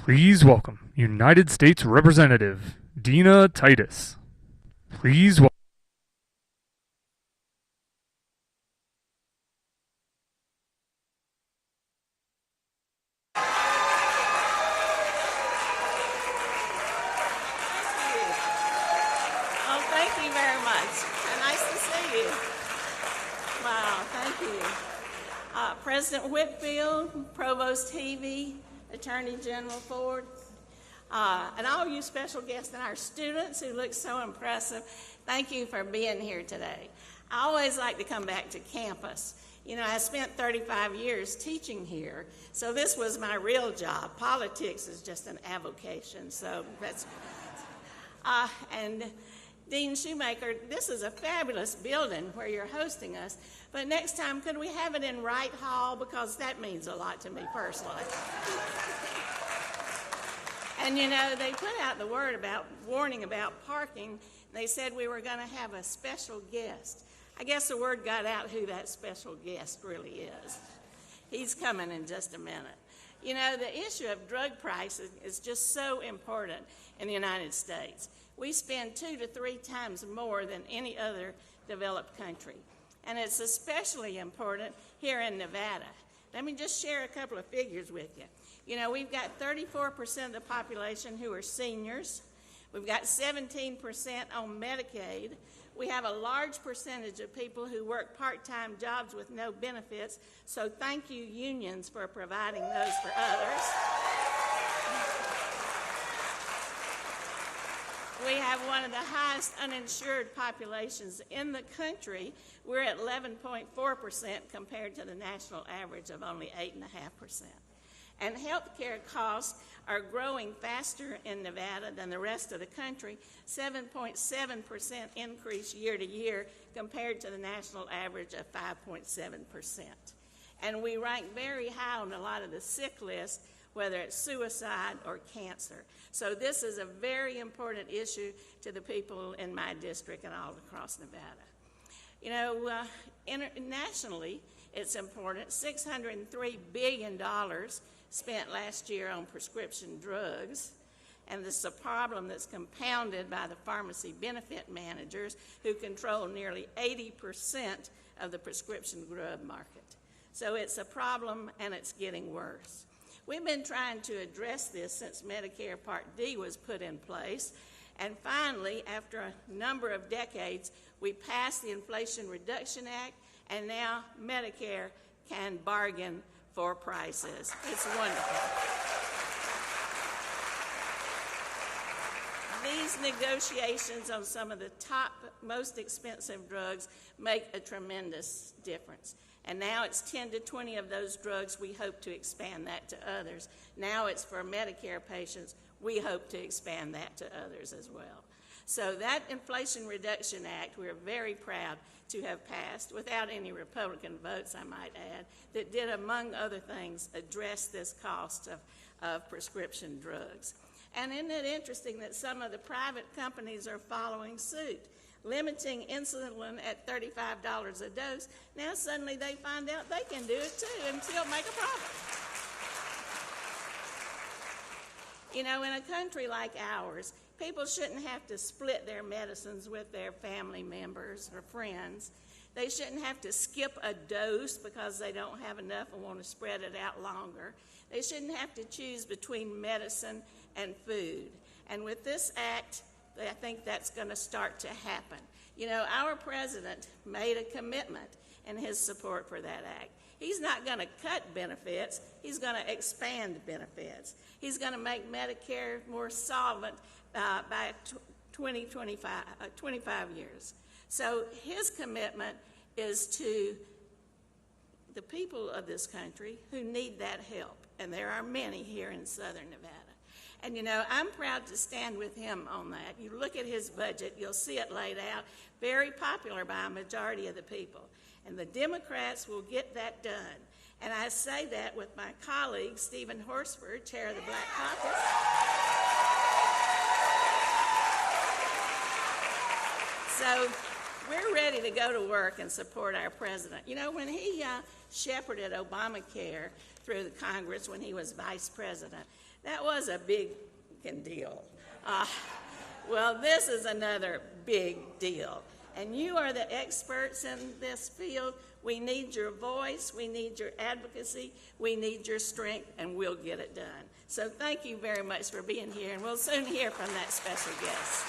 Please welcome United States Representative Dina Titus. Please welcome. Oh, thank you very much. Nice to see you. Wow, thank you. President Whitfield, Provost Heavey, Attorney General Ford, and all you special guests and our students who look so impressive, thank you for being here today. I always like to come back to campus. You know, I spent 35 years teaching here, so this was my real job. Politics is just an avocation, so that's... and Dean Shoemaker, this is a fabulous building where you're hosting us, but next time, could we have it in Wright Hall? Because that means a lot to me personally. And you know, they put out the warning about parking. They said we were going to have a special guest. I guess the word got out who that special guest really is. He's coming in just a minute. You know, the issue of drug prices is just so important in the United States. We spend 2 to 3 times more than any other developed country. And it's especially important here in Nevada. Let me just share a couple of figures with you. You know, we've got 34% of the population who are seniors. We've got 17% on Medicaid. We have a large percentage of people who work part-time jobs with no benefits, so thank you, unions, for providing those for others. We have one of the highest uninsured populations in the country. We're at 11.4% compared to the national average of only 8.5%. And healthcare costs are growing faster in Nevada than the rest of the country, 7.7% increase year to year compared to the national average of 5.7%. And we rank very high on a lot of the sick lists, whether it's suicide or cancer. So this is a very important issue to the people in my district and all across Nevada. You know, internationally, it's important. $603 billion spent last year on prescription drugs, and this is a problem that's compounded by the pharmacy benefit managers who control nearly 80% of the prescription drug market. So it's a problem, and it's getting worse. We've been trying to address this since Medicare Part D was put in place, and finally, after a number of decades, we passed the Inflation Reduction Act, and now Medicare can bargain for prices. It's wonderful. These negotiations on some of the top, most expensive drugs make a tremendous difference. And now it's 10 to 20 of those drugs. We hope to expand that to others. Now it's for Medicare patients. We hope to expand that to others as well. So that Inflation Reduction Act, we're very proud to have passed, without any Republican votes, I might add, that did, among other things, address this cost of prescription drugs. And isn't it interesting that some of the private companies are following suit, limiting insulin at $35 a dose? Now suddenly they find out they can do it too and still make a profit. You know, in a country like ours, people shouldn't have to split their medicines with their family members or friends. They shouldn't have to skip a dose because they don't have enough and want to spread it out longer. They shouldn't have to choose between medicine and food. And with this act, I think that's going to start to happen. You know, our president made a commitment in his support for that act. He's not going to cut benefits. He's going to expand benefits. He's going to make Medicare more solvent by 25 years. So his commitment is to the people of this country who need that help, and there are many here in southern Nevada. And you know, I'm proud to stand with him on that. You look at his budget, you'll see it laid out, very popular by a majority of the people. And the Democrats will get that done. And I say that with my colleague, Stephen Horsford, chair of the Black Caucus. So we're ready to go to work and support our president. You know, when he shepherded Obamacare through the Congress when he was vice president, That was a big deal. Well, this is another big deal. And you are the experts in this field. We need your voice, we need your advocacy, we need your strength, and we'll get it done. So thank you very much for being here, and we'll soon hear from that special guest.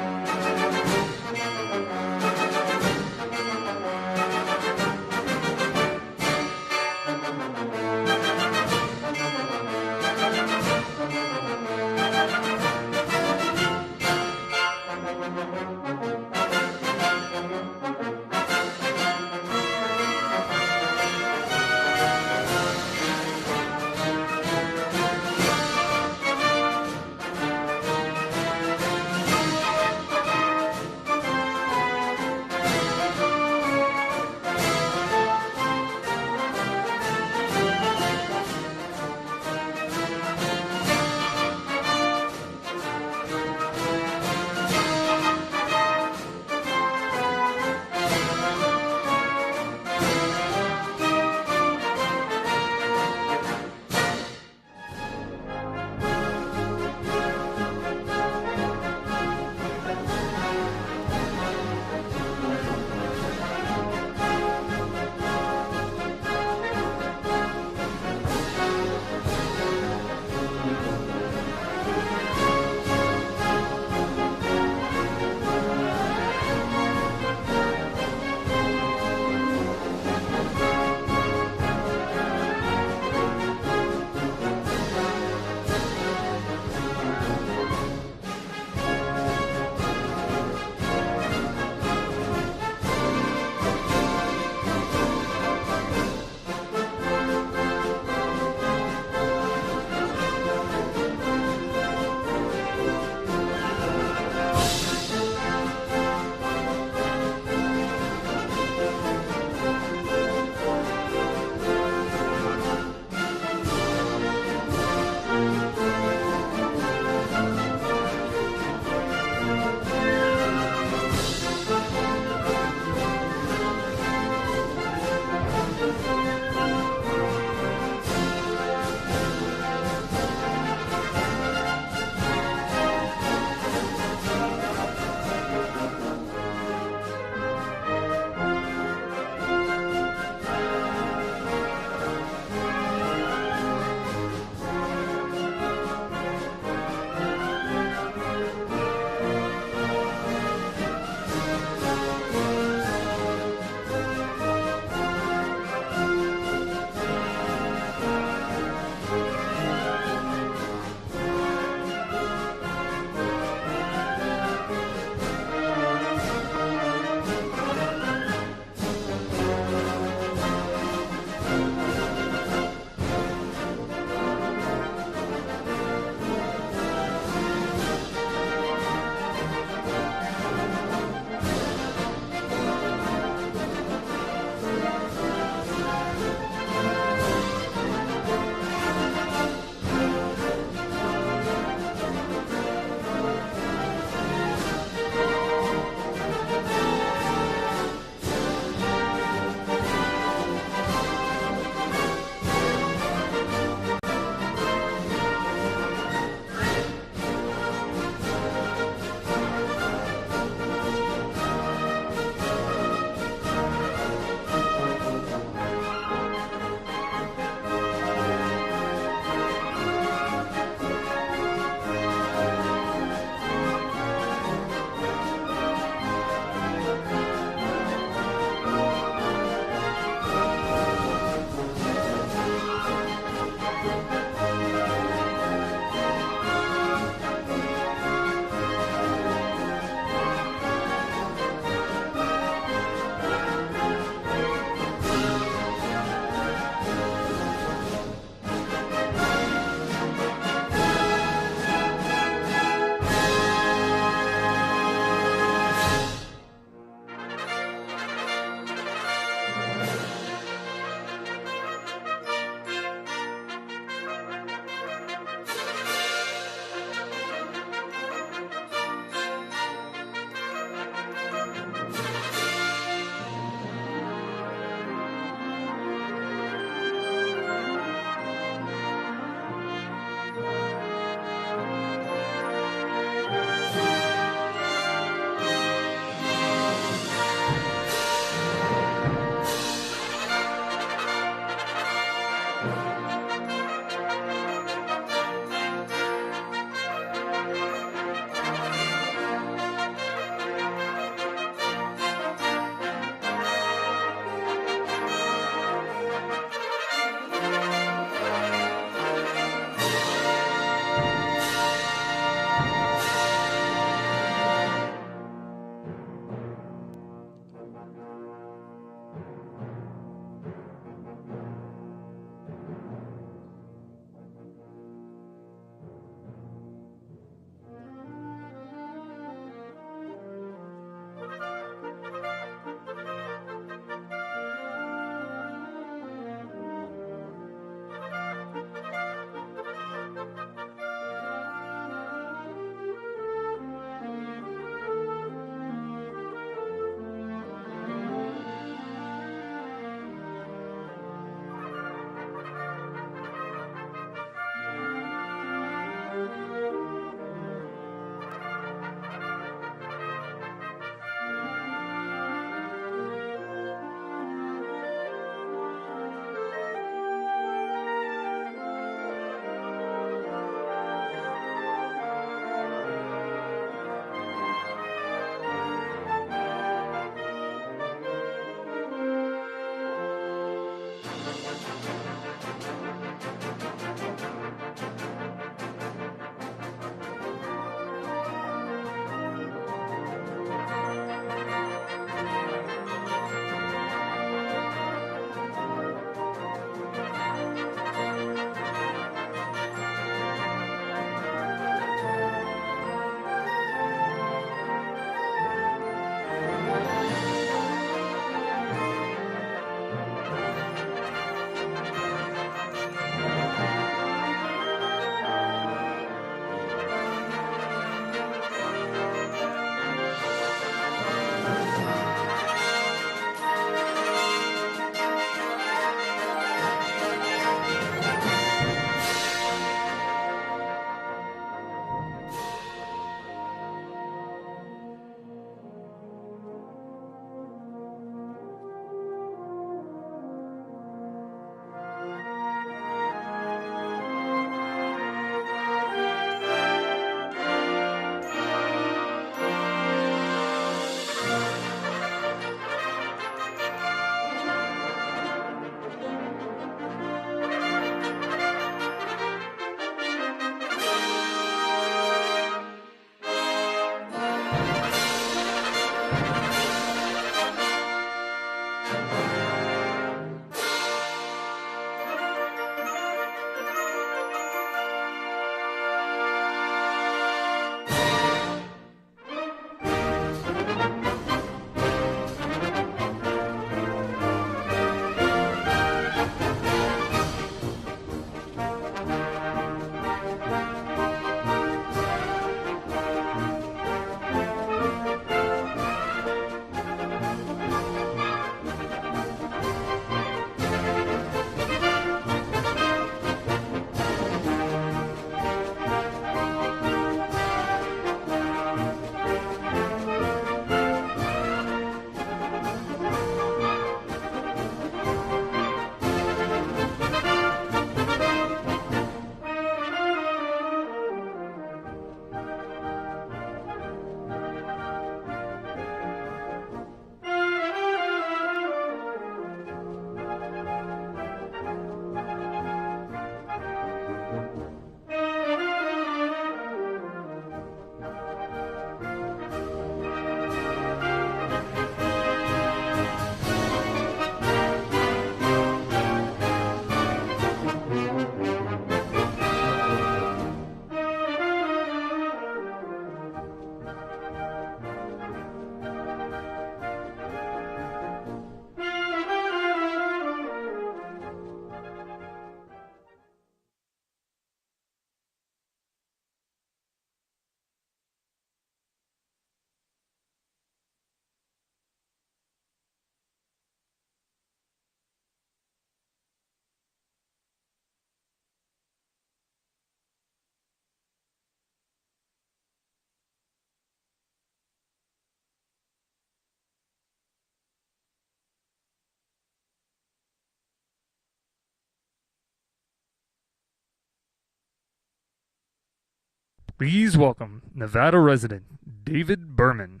Please welcome Nevada resident David Berman.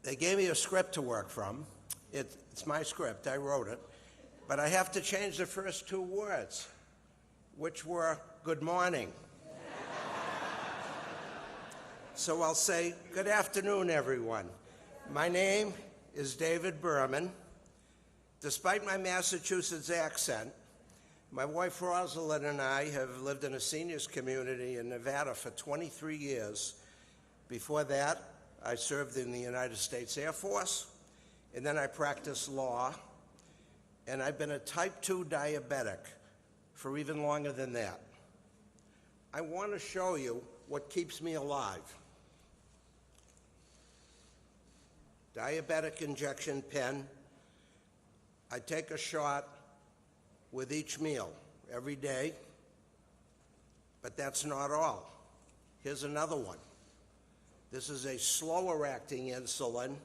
They gave me a script to work from. It's my script, I wrote it. But I have to change the first two words, which were good morning. So I'll say, good afternoon, everyone. My name is David Berman. Despite my Massachusetts accent, my wife Rosalind and I have lived in a seniors community in Nevada for 23 years. Before that, I served in the United States Air Force, and then I practiced law, and I've been a type 2 diabetic for even longer than that. I want to show you what keeps me alive. Diabetic injection pen. I take a shot with each meal every day, but that's not all. Here's another one. This is a slower acting insulin.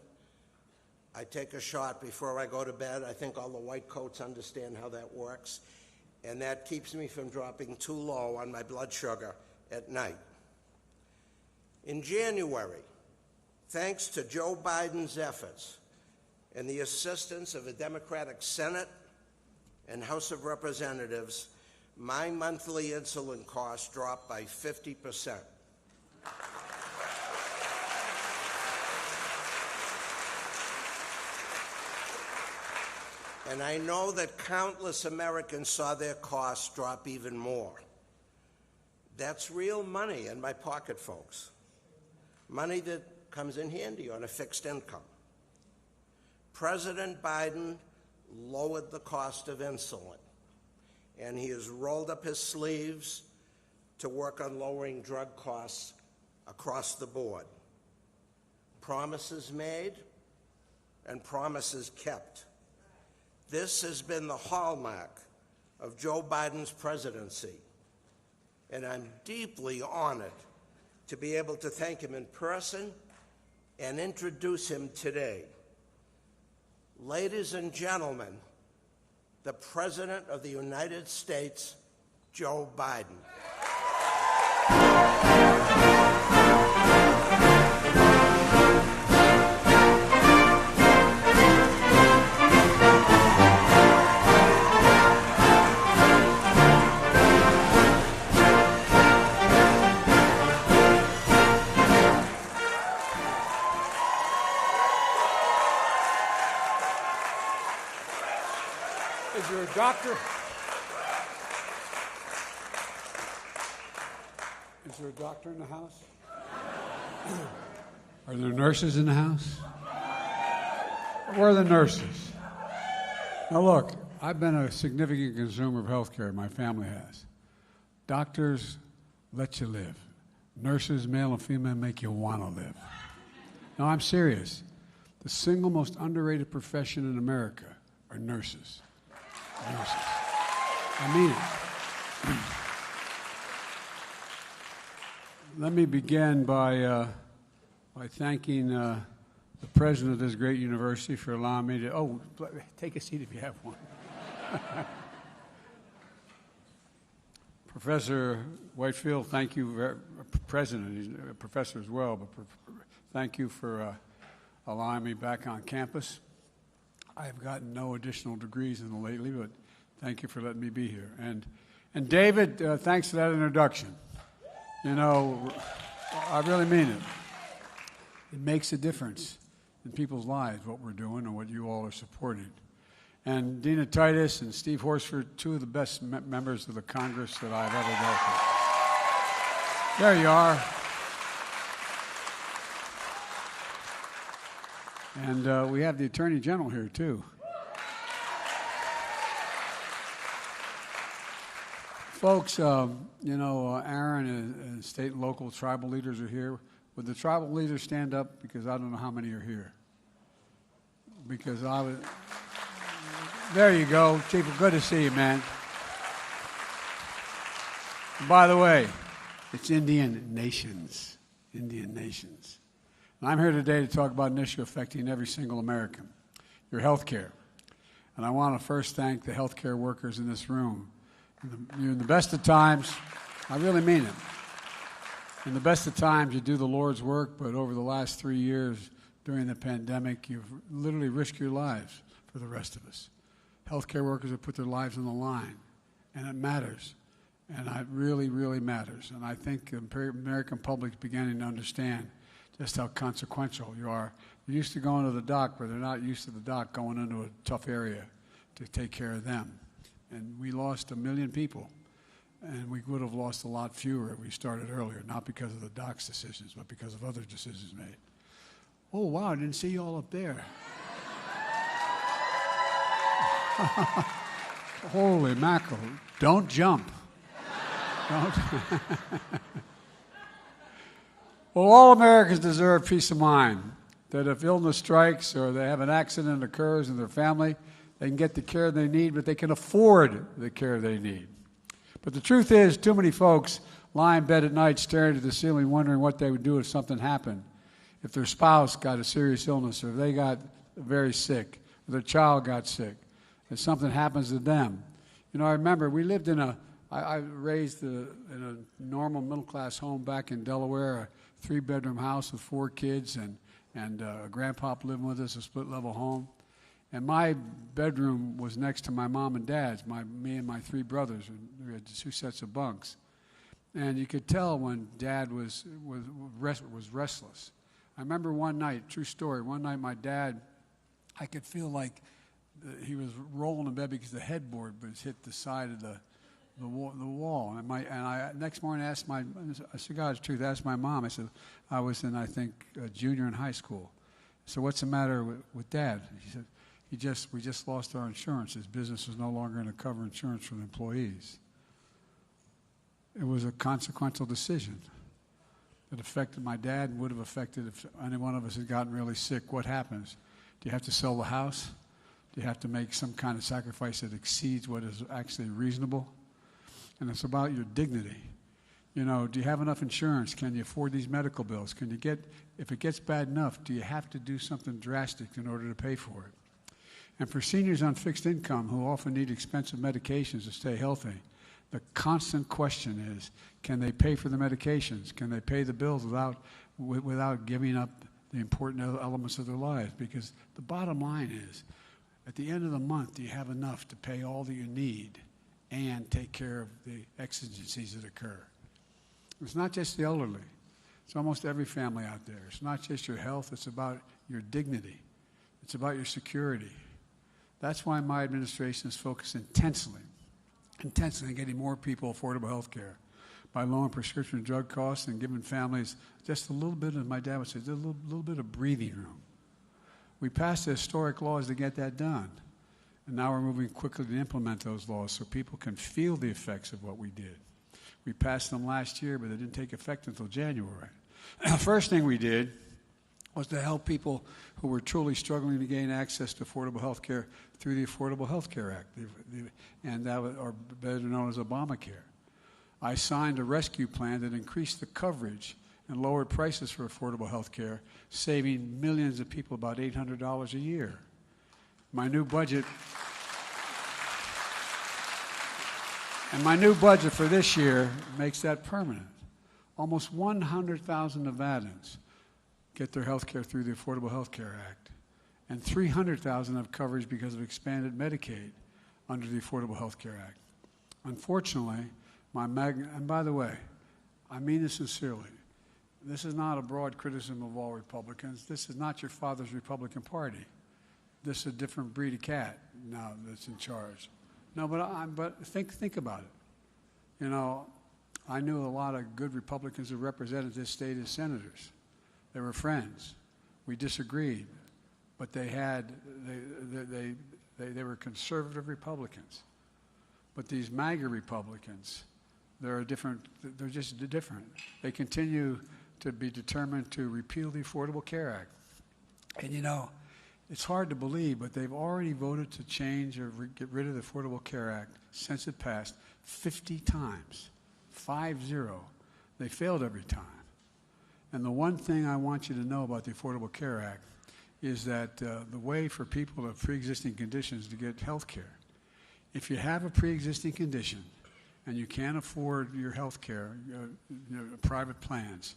I take a shot before I go to bed. I think all the white coats understand how that works. And that keeps me from dropping too low on my blood sugar at night. In January, thanks to Joe Biden's efforts and the assistance of the Democratic Senate and House of Representatives, my monthly insulin costs dropped by 50%. And I know that countless Americans saw their costs drop even more. That's real money in my pocket, folks. Money that comes in handy on a fixed income. President Biden lowered the cost of insulin, and he has rolled up his sleeves to work on lowering drug costs across the board. Promises made and promises kept. This has been the hallmark of Joe Biden's presidency, and I'm deeply honored to be able to thank him in person and introduce him today. Ladies and gentlemen, the President of the United States, Joe Biden. Is there a doctor? Is there a doctor in the house? Are there nurses in the house? Where are the nurses? Now look, I've been a significant consumer of health care, my family has. Doctors let you live. Nurses, male and female, make you want to live. No, I'm serious. The single most underrated profession in America are nurses. Nurses. I mean it. Let me begin by thanking the president of this great university for allowing me to, take a seat if you have one. Professor Whitefield, thank you, President, he's a professor as well, but thank you for allowing me back on campus. I've gotten no additional degrees in the lately, but thank you for letting me be here. And David, thanks for that introduction. You know, I really mean it. It makes a difference in people's lives, what we're doing and what you all are supporting. And Dina Titus and Steve Horsford, two of the best members of the Congress that I've ever dealt with. There you are. And we have the Attorney General here, too. Folks, you know, Aaron and state and local tribal leaders are here. Would the tribal leaders stand up? Because I don't know how many are here. Because I was... There you go. Chief, good to see you, man. By the way, it's Indian nations. Indian nations. And I'm here today to talk about an issue affecting every single American, your health care. And I want to first thank the healthcare workers in this room. In the best of times, I really mean it. In the best of times, you do the Lord's work, but over the last 3 years during the pandemic, you've literally risked your lives for the rest of us. Healthcare workers have put their lives on the line, and it matters. And it really, really matters. And I think the American public is beginning to understand just how consequential you are. They're used to going to the doc, but they're not used to the doc going into a tough area to take care of them. And we lost 1 million people, and we would have lost a lot fewer if we started earlier, not because of the doc's decisions, but because of other decisions made. Oh, wow, I didn't see you all up there. Holy mackerel. Don't jump. Don't. Well, all Americans deserve peace of mind that if illness strikes or they have an accident occurs in their family, they can get the care they need, but they can afford the care they need. But the truth is, too many folks lie in bed at night staring at the ceiling wondering what they would do if something happened. If their spouse got a serious illness, or if they got very sick, or their child got sick, if something happens to them. You know, I remember we lived in I raised in a normal middle-class home back in Delaware, a 3-bedroom house with 4 kids, and a grandpop living with us, a split-level home. And my bedroom was next to my mom and dad's, me and my 3 brothers. And we had 2 sets of bunks. And you could tell when Dad was restless. I remember one night, true story, one night my dad, I could feel like he was rolling in bed because the headboard was hit the side of the wall. And I next morning I said, God's truth, I asked my mom. I said, I was in, I think, junior in high school. So what's the matter with Dad? She said, we just lost our insurance. His business was no longer going to cover insurance for the employees. It was a consequential decision. It affected my dad and would have affected if any one of us had gotten really sick. What happens? Do you have to sell the house? Do you have to make some kind of sacrifice that exceeds what is actually reasonable? And it's about your dignity. You know, do you have enough insurance? Can you afford these medical bills? If it gets bad enough, do you have to do something drastic in order to pay for it? And for seniors on fixed income who often need expensive medications to stay healthy, the constant question is, can they pay for the medications? Can they pay the bills without giving up the important elements of their lives? Because the bottom line is, at the end of the month, do you have enough to pay all that you need and take care of the exigencies that occur? It's not just the elderly. It's almost every family out there. It's not just your health. It's about your dignity. It's about your security. That's why my administration is focused intensely on getting more people affordable health care by lowering prescription drug costs and giving families just a little bit, as my dad would say, just a little bit of breathing room. We passed the historic laws to get that done. And now we're moving quickly to implement those laws so people can feel the effects of what we did. We passed them last year, but they didn't take effect until January. The first thing we did was to help people who were truly struggling to gain access to affordable health care through the Affordable Health Care Act, and that was, or better known as Obamacare. I signed a rescue plan that increased the coverage and lowered prices for affordable health care, saving millions of people about $800 a year. My new budget for this year makes that permanent. Almost 100,000 Nevadans get their health care through the Affordable Health Care Act, and 300,000 have coverage because of expanded Medicaid under the Affordable Health Care Act. Unfortunately, and by the way, I mean this sincerely, this is not a broad criticism of all Republicans. This is not your father's Republican Party. This is a different breed of cat now that's in charge. No, but think about it. You know, I knew a lot of good Republicans who represented this state as senators. They were friends. We disagreed, but they were conservative Republicans. But these MAGA Republicans, they're just different. They continue to be determined to repeal the Affordable Care Act. And you know, it's hard to believe, but they've already voted to change or get rid of the Affordable Care Act since it passed 50 times. 50. They failed every time. And the one thing I want you to know about the Affordable Care Act is that the way for people with pre-existing conditions to get health care, if you have a pre-existing condition and you can't afford your health care, private plans,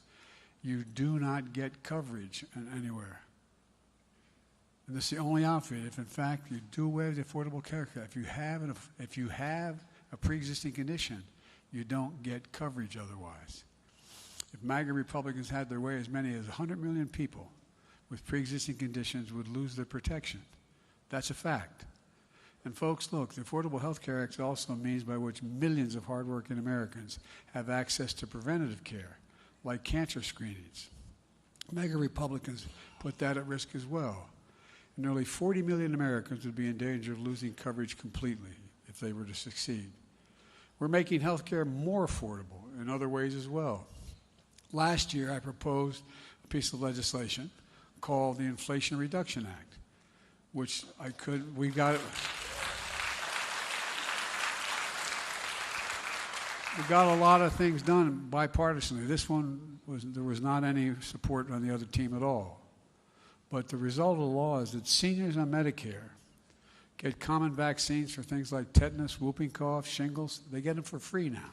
you do not get coverage anywhere. And this is the only outfit. If in fact you do away with the Affordable Care Act, if you have a pre-existing condition, you don't get coverage otherwise. If MAGA Republicans had their way, as many as 100 million people with pre-existing conditions would lose their protection. That's a fact. And folks, look, the Affordable Health Care Act also means by which millions of hardworking Americans have access to preventative care, like cancer screenings. MAGA Republicans put that at risk as well. Nearly 40 million Americans would be in danger of losing coverage completely if they were to succeed. We're making health care more affordable in other ways as well. Last year, I proposed a piece of legislation called the Inflation Reduction Act, which we got a lot of things done bipartisanly. This one, there was not any support on the other team at all. But the result of the law is that seniors on Medicare get common vaccines for things like tetanus, whooping cough, shingles. They get them for free now.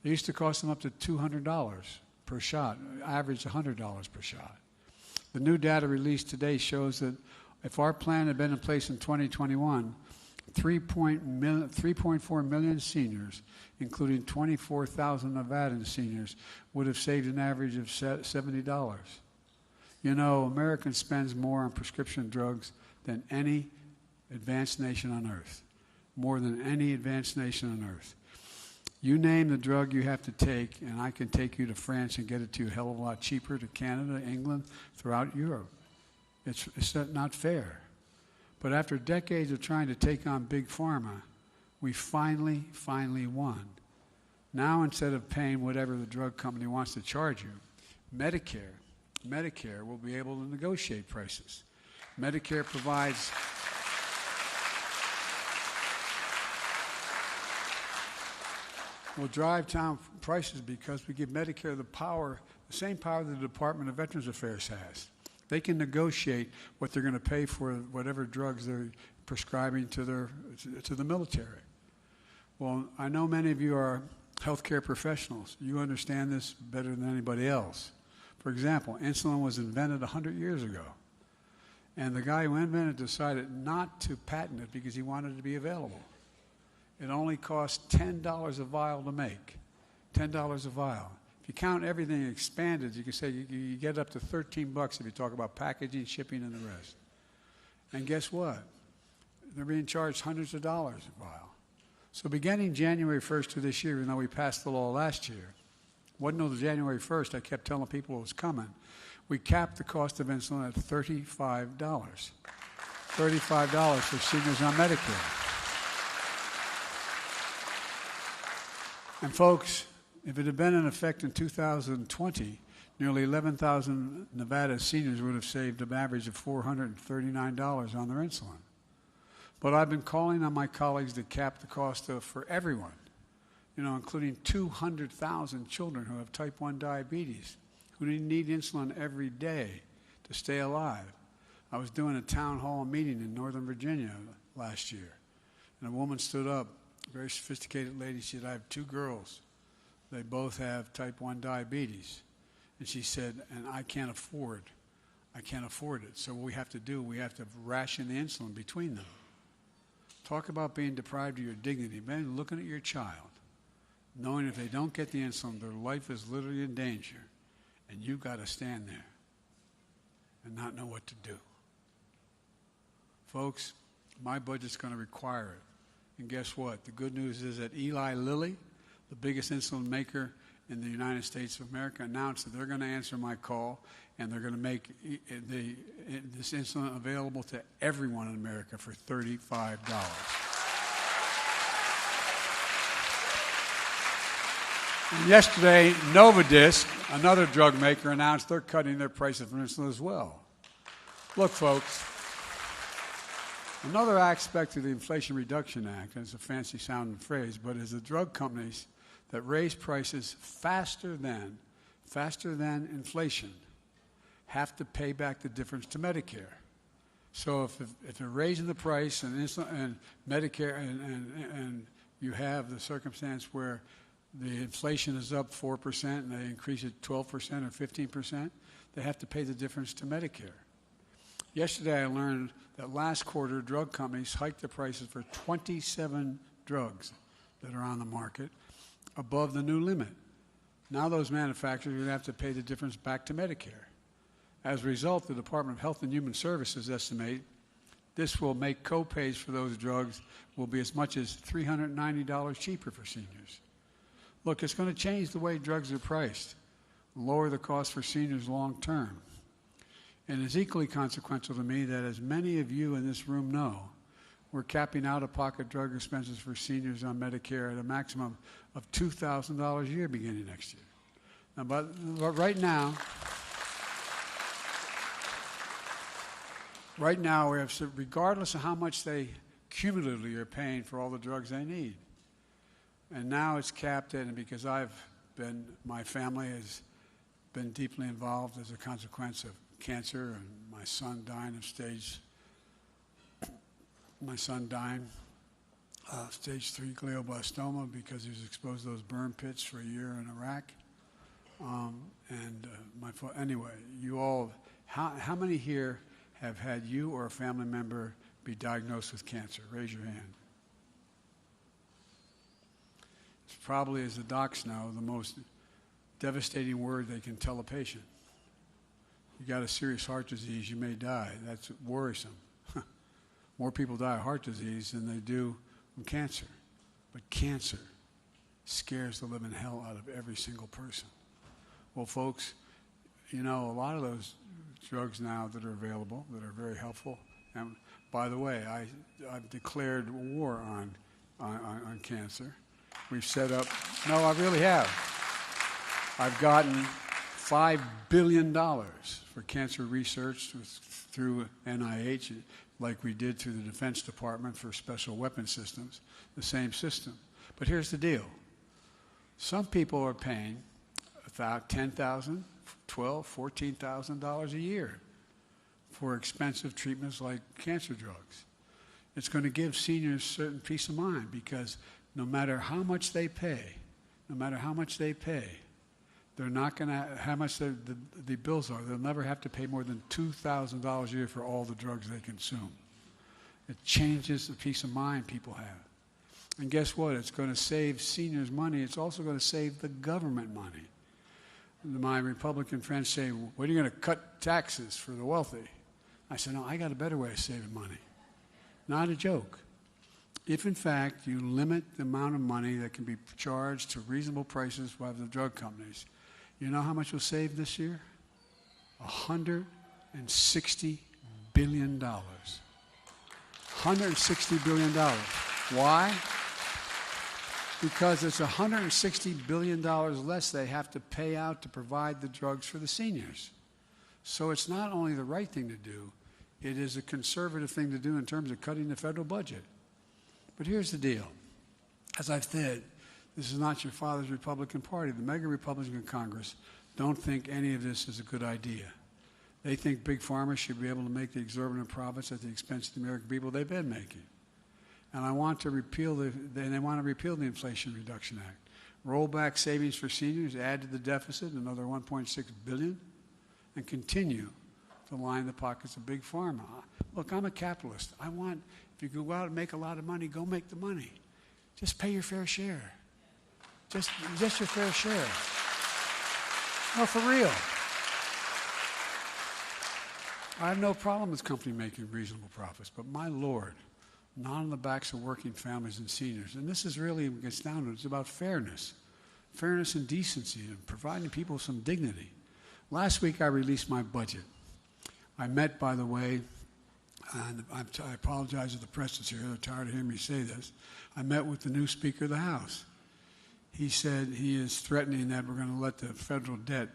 They used to cost them up to $200 per shot, average $100 per shot. The new data released today shows that if our plan had been in place in 2021, 3.4 million seniors, including 24,000 Nevadan seniors, would have saved an average of $70. You know, America spends more on prescription drugs than any advanced nation on earth, more than any advanced nation on earth. You name the drug you have to take, and I can take you to France and get it to you a hell of a lot cheaper, to Canada, England, throughout Europe. It's not fair. But after decades of trying to take on Big Pharma, we finally won. Now, instead of paying whatever the drug company wants to charge you, Medicare will be able to negotiate prices. Medicare provides will drive down prices because we give Medicare the power, the same power the Department of Veterans Affairs has. They can negotiate what they're going to pay for whatever drugs they're prescribing to the military. Well, I know many of you are healthcare professionals. You understand this better than anybody else. For example, insulin was invented 100 years ago. And the guy who invented it decided not to patent it because he wanted it to be available. It only cost $10 a vial to make, $10 a vial. If you count everything expanded, you can say you get up to $13 if you talk about packaging, shipping, and the rest. And guess what? They're being charged hundreds of dollars a vial. So beginning January 1st of this year, even though we passed the law last year, wasn't until January 1st I kept telling people it was coming, we capped the cost of insulin at $35. $35 for seniors on Medicare. And folks, if it had been in effect in 2020, nearly 11,000 Nevada seniors would have saved an average of $439 on their insulin. But I've been calling on my colleagues to cap the cost for everyone, including 200,000 children who have type 1 diabetes, who need insulin every day to stay alive. I was doing a town hall meeting in Northern Virginia last year, and a woman stood up, a very sophisticated lady. She said, I have 2 girls. They both have type 1 diabetes. And she said, and I can't afford it. So what we have to do, we have to ration the insulin between them. Talk about being deprived of your dignity. Man, looking at your child, knowing if they don't get the insulin, their life is literally in danger. And you've got to stand there and not know what to do. Folks, my budget's going to require it. And guess what? The good news is that Eli Lilly, the biggest insulin maker in the United States of America, announced that they're going to answer my call and they're going to make this insulin available to everyone in America for $35. And yesterday, Novartis, another drug maker, announced they're cutting their prices for insulin as well. Look, folks, another aspect of the Inflation Reduction Act, and it's a fancy-sounding phrase, but is the drug companies that raise prices faster than faster than inflation, have to pay back the difference to Medicare. So if they're raising the price and Medicare and you have the circumstance where the inflation is up 4% and they increase it 12% or 15%, they have to pay the difference to Medicare. Yesterday I learned that last quarter drug companies hiked the prices for 27 drugs that are on the market above the new limit. Now those manufacturers are going to have to pay the difference back to Medicare. As a result, the Department of Health and Human Services estimate this will make co-pays for those drugs will be as much as $390 cheaper for seniors. Look, it's going to change the way drugs are priced, lower the cost for seniors long term. And it's equally consequential to me that, as many of you in this room know, we're capping out-of-pocket drug expenses for seniors on Medicare at a maximum of $2,000 a year beginning next year. Now, but right now, we have, regardless of how much they cumulatively are paying for all the drugs they need. And now it's capped at, and because my family has been deeply involved as a consequence of cancer, and my son dying of stage 3 glioblastoma because he was exposed to those burn pits for a year in Iraq. Anyway, you all, how many here have had you or a family member be diagnosed with cancer? Raise your hand. It's probably, as the docs know, the most devastating word they can tell a patient. You got a serious heart disease, you may die. That's worrisome. More people die of heart disease than they do from cancer. But cancer scares the living hell out of every single person. Well, folks, you know, a lot of those drugs now that are available that are very helpful. And by the way, I've declared war on cancer. We've set up, no, I really have. I've gotten $5 billion for cancer research through NIH, like we did through the Defense Department for special weapon systems, the same system. But here's the deal. Some people are paying $10,000, $12,000, $14,000 a year for expensive treatments like cancer drugs. It's going to give seniors certain peace of mind because no matter how much they pay, they're not going to, how much the bills are, they'll never have to pay more than $2,000 a year for all the drugs they consume. It changes the peace of mind people have. And guess what? It's going to save seniors money. It's also going to save the government money. My Republican friends say, what are you going to cut taxes for the wealthy? I said, no, I got a better way of saving money. Not a joke. If, in fact, you limit the amount of money that can be charged to reasonable prices by the drug companies, you know how much we'll save this year? $160 billion. $160 billion. Why? Because it's $160 billion less they have to pay out to provide the drugs for the seniors. So it's not only the right thing to do, it is a conservative thing to do in terms of cutting the federal budget. But here's the deal. As I've said, this is not your father's Republican Party. The mega Republicans in Congress don't think any of this is a good idea. They think big pharma should be able to make the exorbitant profits at the expense of the American people they've been making. And they want to repeal the Inflation Reduction Act. Roll back savings for seniors, add to the deficit another $1.6 billion, and continue to line the pockets of big pharma. Look, I'm a capitalist. I want, if you go out and make a lot of money, go make the money. Just pay your fair share. Just your fair share. No, for real. I have no problem with company making reasonable profits, but my Lord, not on the backs of working families and seniors. And this is really what gets down to it. It's about fairness and decency, and providing people some dignity. Last week I released my budget. I met, by the way, and I apologize to the press that's here. They're tired of hearing me say this. I met with the new Speaker of the House. He said he is threatening that we're going to let the federal debt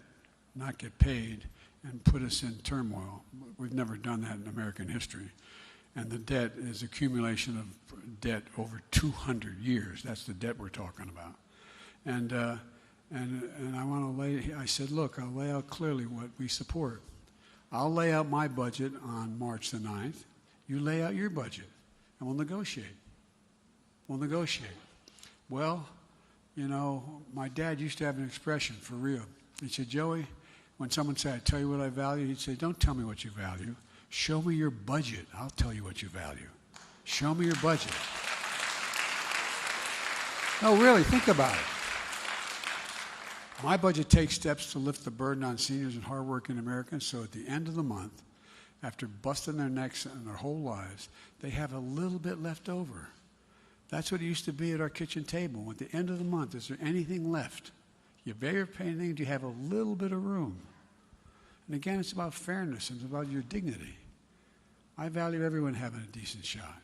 not get paid and put us in turmoil. We've never done that in American history. And the debt is accumulation of debt over 200 years. That's the debt we're talking about. And And I want to I said, look, I'll lay out clearly what we support. I'll lay out my budget on March the 9th. You lay out your budget, and we'll negotiate. We'll negotiate. Well, you know, my dad used to have an expression, for real. He said, Joey, when someone said, I tell you what I value, he'd say, don't tell me what you value. Show me your budget. I'll tell you what you value. Show me your budget. No, really, think about it. My budget takes steps to lift the burden on seniors and hardworking Americans, so at the end of the month, after busting their necks and their whole lives, they have a little bit left over. That's what it used to be at our kitchen table. At the end of the month, is there anything left? You better pay anything, do you have a little bit of room? And again, it's about fairness, it's about your dignity. I value everyone having a decent shot.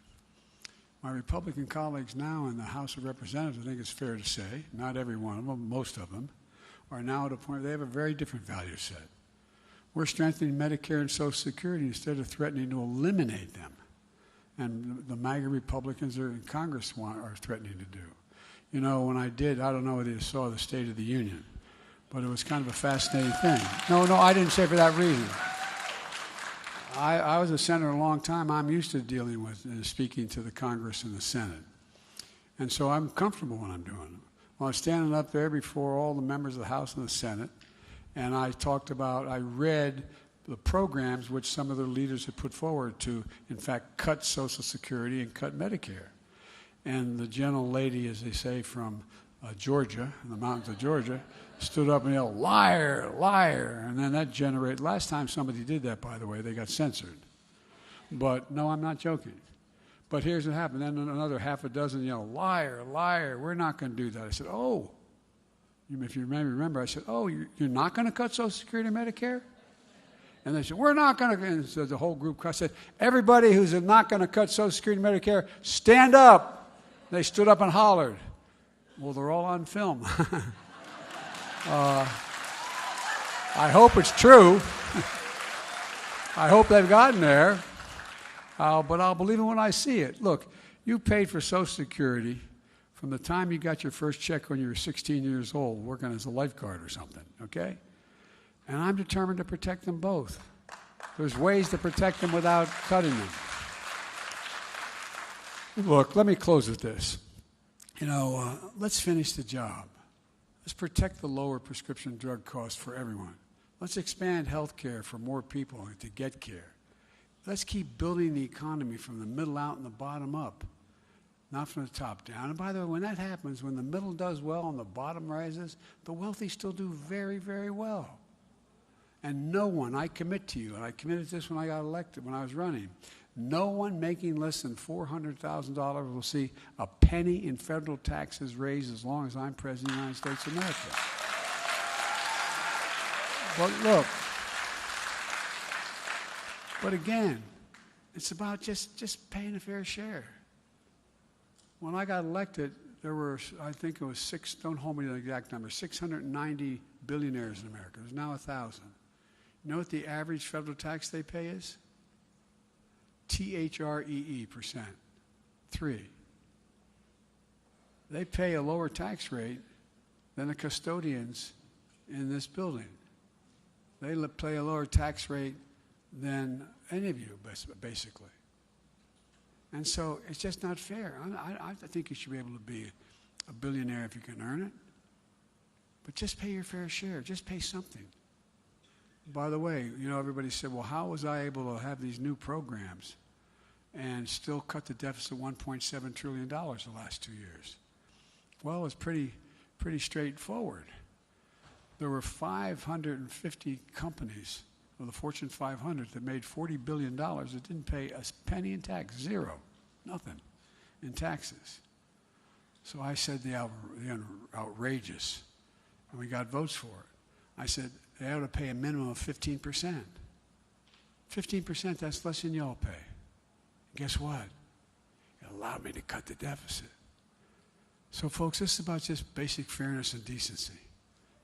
My Republican colleagues now in the House of Representatives, I think it's fair to say, not every one of them, most of them, are now at a point where they have a very different value set. We're strengthening Medicare and Social Security instead of threatening to eliminate them. And the MAGA Republicans in Congress are threatening to do. You know, when I don't know whether you saw the State of the Union, but it was kind of a fascinating thing. No, I didn't say for that reason. I was a senator a long time. I'm used to dealing with and speaking to the Congress and the Senate. And so I'm comfortable when I'm doing it. Well, I was standing up there before all the members of the House and the Senate, and I read the programs which some of the leaders had put forward to, in fact, cut Social Security and cut Medicare. And the gentle lady, as they say, from Georgia, in the mountains of Georgia, stood up and yelled, liar, liar. And then that generated, last time somebody did that, by the way, they got censored. But no, I'm not joking. But here's what happened. Then another half a dozen yelled, liar, liar, we're not going to do that. I said, oh, if you remember, I said, oh, you're not going to cut Social Security and Medicare? And they said, we're not going to. And so the whole group said, everybody who's not going to cut Social Security and Medicare, stand up. They stood up and hollered. Well, they're all on film. I hope it's true. I hope they've gotten there. But I'll believe it when I see it. Look, you paid for Social Security from the time you got your first check when you were 16 years old, working as a lifeguard or something, okay? And I'm determined to protect them both. There's ways to protect them without cutting them. Look, let me close with this. You know, let's finish the job. Let's protect the lower prescription drug costs for everyone. Let's expand health care for more people to get care. Let's keep building the economy from the middle out and the bottom up, not from the top down. And by the way, when that happens, when the middle does well and the bottom rises, the wealthy still do very, very well. And no one, I commit to you, and I committed to this when I got elected, when I was running, no one making less than $400,000 will see a penny in federal taxes raised as long as I'm President of the United States of America. But look, but again, it's about just paying a fair share. When I got elected, there were, I think it was don't hold me to the exact number, 690 billionaires in America. There's now 1,000. You know what the average federal tax they pay is? THREE%. 3. They pay a lower tax rate than the custodians in this building. They pay a lower tax rate than any of you, basically. And so it's just not fair. I think you should be able to be a billionaire if you can earn it. But just pay your fair share. Just pay something. By the way, you know, everybody said, well, how was I able to have these new programs and still cut the deficit $1.7 trillion the last 2 years? Well, it's pretty straightforward. There were 550 companies of the Fortune 500 that made $40 billion that didn't pay a penny in tax, zero, nothing in taxes. So I said the outrageous, and we got votes for it. I said they ought to pay a minimum of 15%. 15%, that's less than y'all pay. Guess what? It allowed me to cut the deficit. So folks, this is about just basic fairness and decency.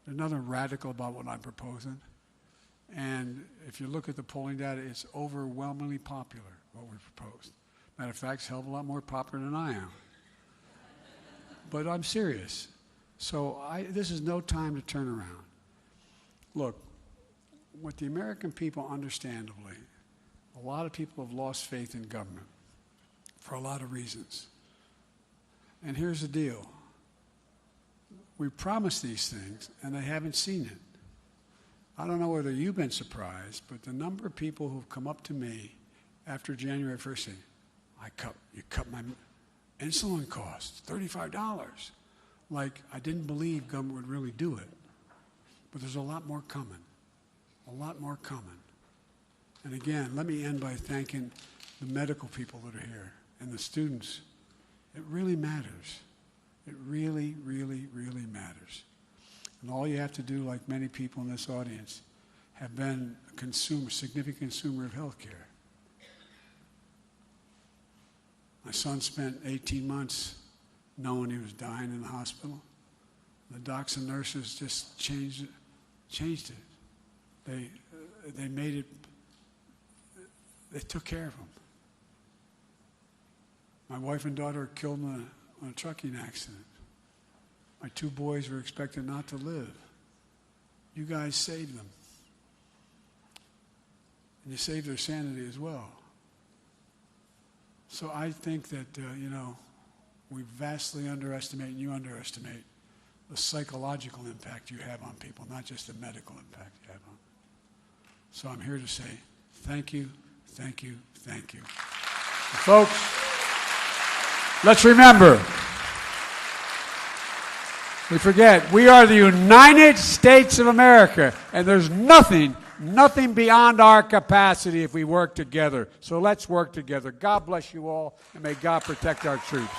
There's nothing radical about what I'm proposing. And if you look at the polling data, it's overwhelmingly popular, what we proposed. Matter of fact, it's a hell of a lot more popular than I am. But I'm serious. So this is no time to turn around. Look, what the American people, understandably, a lot of people have lost faith in government for a lot of reasons. And here's the deal. We promised these things, and they haven't seen it. I don't know whether you've been surprised, but the number of people who've come up to me after January 1st saying, you cut my insulin costs, $35. Like, I didn't believe government would really do it. But there's a lot more coming. A lot more coming. And again, let me end by thanking the medical people that are here and the students. It really matters. It really, really, really matters. And all you have to do, like many people in this audience, have been a significant consumer of health care. My son spent 18 months knowing he was dying in the hospital. The docs and nurses just changed it. They made it, they took care of him. My wife and daughter were killed in a trucking accident. My 2 boys were expected not to live. You guys saved them. And you saved their sanity as well. So I think that, we vastly underestimate, and you underestimate, the psychological impact you have on people, not just the medical impact you have on them. So I'm here to say thank you, thank you, thank you. And folks, let's remember, we forget, we are the United States of America, and there's nothing beyond our capacity if we work together. So let's work together. God bless you all, and may God protect our troops.